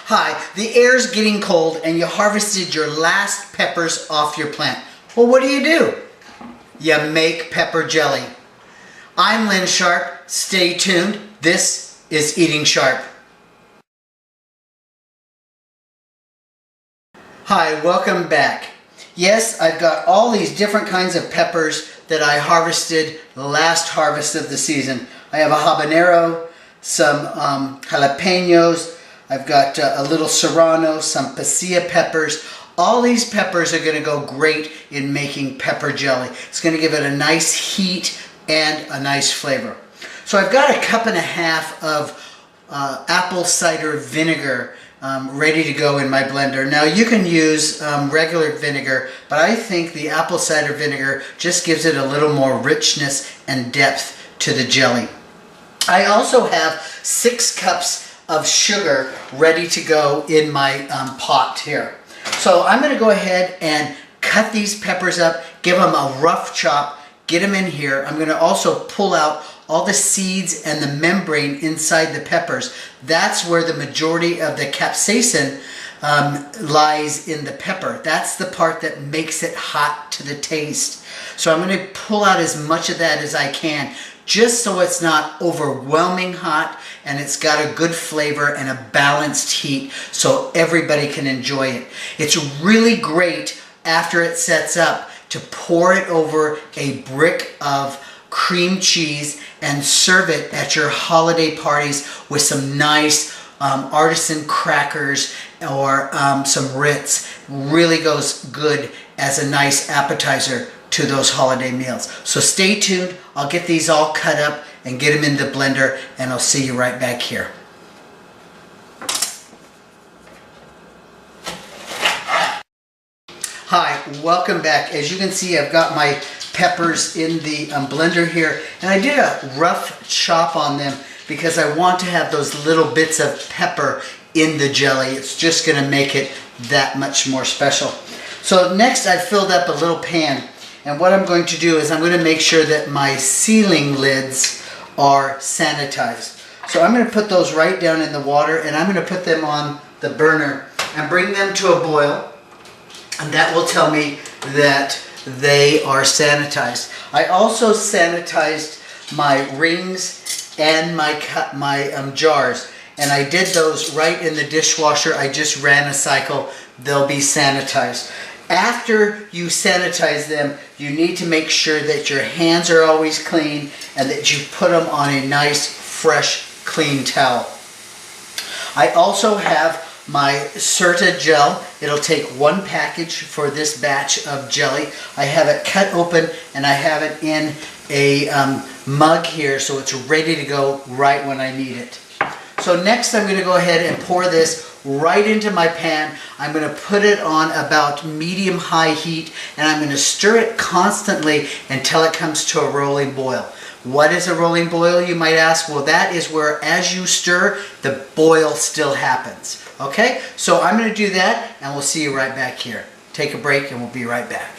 Hi, the air's getting cold and you harvested your last peppers off your plant. Well, what do? You make pepper jelly. I'm Lynn Sharp. Stay tuned. This is Eating Sharp. Hi, welcome back. Yes, I've got all these different kinds of peppers that I harvested the last harvest of the season. I have a habanero, some jalapenos, I've got a little serrano, some pasilla peppers. All these peppers are going to go great in making pepper jelly. It's going to give it a nice heat and a nice flavor. So I've got a cup and a half of apple cider vinegar ready to go in my blender. Now you can use regular vinegar, but I think the apple cider vinegar just gives it a little more richness and depth to the jelly. I also have 6 cups of sugar ready to go in my pot here. So I'm going to go ahead and cut these peppers up, give them a rough chop, get them in here. I'm going to also pull out all the seeds and the membrane inside the peppers. That's where the majority of the capsaicin lies in the pepper. That's the part that makes it hot to the taste. So I'm going to pull out as much of that as I can, just so it's not overwhelming hot and it's got a good flavor and a balanced heat so everybody can enjoy it. It's really great after it sets up to pour it over a brick of cream cheese and serve it at your holiday parties with some nice artisan crackers or some Ritz. Really goes good as a nice appetizer to those holiday meals. So stay tuned. I'll get these all cut up and get them in the blender, and I'll see you right back here. Hi, welcome back. As you can see, I've got my peppers in the blender here, and I did a rough chop on them because I want to have those little bits of pepper in the jelly. It's just going to make it that much more special. So next I've filled up a little pan, and what I'm going to do is I'm going to make sure that my sealing lids are sanitized. So I'm going to put those right down in the water, and I'm going to put them on the burner and bring them to a boil, and that will tell me that they are sanitized. I also sanitized my rings and my jars, and I did those right in the dishwasher. I just ran a cycle. They'll be sanitized. After you sanitize them, you need to make sure that your hands are always clean and that you put them on a nice, fresh, clean towel. I also have my Certa gel. It'll take 1 package for this batch of jelly. I have it cut open and I have it in a mug here, so it's ready to go right when I need it. So next I'm going to go ahead and pour this right into my pan. I'm going to put it on about medium-high heat, and I'm going to stir it constantly until it comes to a rolling boil. What is a rolling boil, you might ask? Well, that is where as you stir, the boil still happens. Okay, so I'm going to do that, and we'll see you right back here. Take a break, and we'll be right back.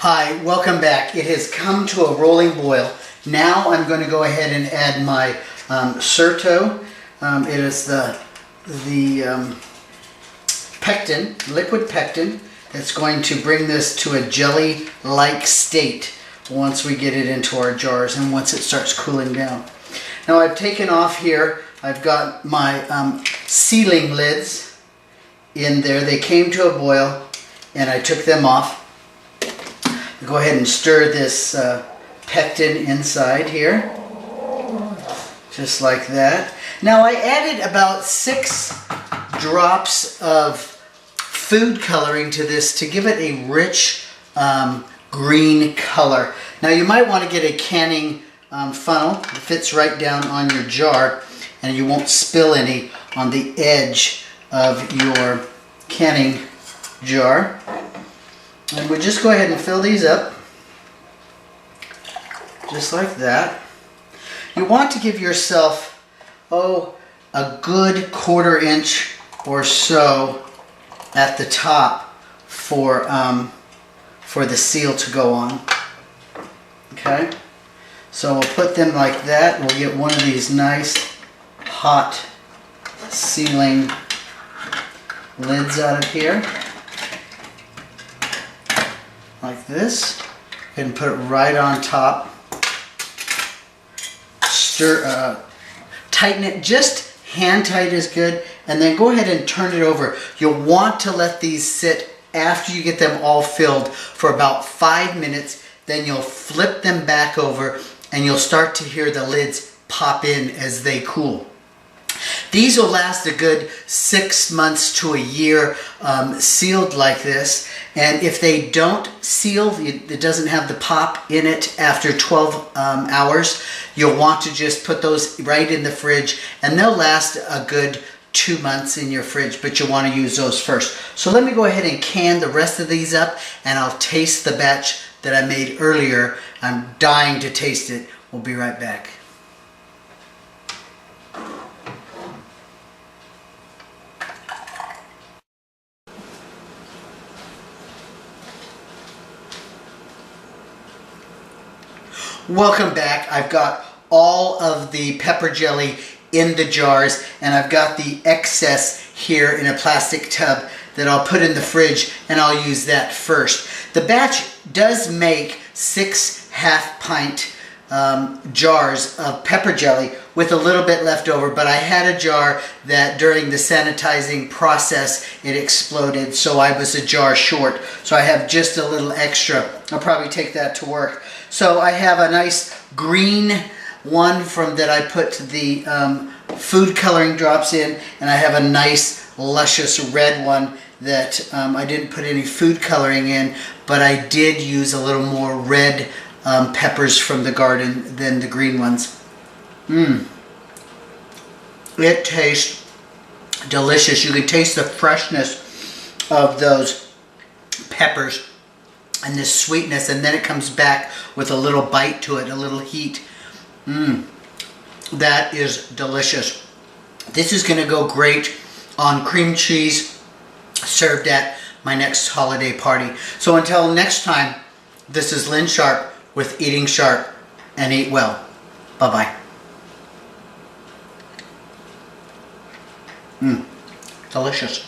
Hi, welcome back. It has come to a rolling boil. Now I'm going to go ahead and add my Certo. It is the pectin, liquid pectin, that's going to bring this to a jelly-like state once we get it into our jars and once it starts cooling down. Now I've taken off here, I've got my sealing lids in there. They came to a boil and I took them off. Go ahead and stir this pectin inside here, just like that. Now I added about 6 drops of food coloring to this to give it a rich green color. Now you might want to get a canning funnel that fits right down on your jar, and you won't spill any on the edge of your canning jar. And we'll just go ahead and fill these up, just like that. You want to give yourself, a good 1/4 inch or so at the top for for the seal to go on. Okay, so we'll put them like that. We'll get one of these nice hot sealing lids out of here, like this, and put it right on top. Stir, tighten it, just hand tight is good, and then go ahead and turn it over. You'll want to let these sit after you get them all filled for about 5 minutes. Then you'll flip them back over and you'll start to hear the lids pop in as they cool. These will last a good 6 months to a year sealed like this, and if they don't seal, it doesn't have the pop in it after 12 hours, you'll want to just put those right in the fridge, and they'll last a good 2 months in your fridge, but you'll want to use those first. So let me go ahead and can the rest of these up, and I'll taste the batch that I made earlier. I'm dying to taste it. We'll be right back. Welcome back. I've got all of the pepper jelly in the jars, and I've got the excess here in a plastic tub that I'll put in the fridge, and I'll use that first. The batch does make 6 half-pint jars of pepper jelly with a little bit left over, but I had a jar that during the sanitizing process it exploded, so I was a jar short, so I have just a little extra. I'll probably take that to work. So I have a nice green one from that I put the food coloring drops in, and I have a nice luscious red one that I didn't put any food coloring in, but I did use a little more red peppers from the garden than the green ones. It tastes delicious. You can taste the freshness of those peppers and this sweetness, and then it comes back with a little bite to it, a little heat. That is delicious. This is going to go great on cream cheese served at my next holiday party. So until next time, this is Lynn Sharp with Eating Sharp and Eat Well. Bye-bye. Delicious.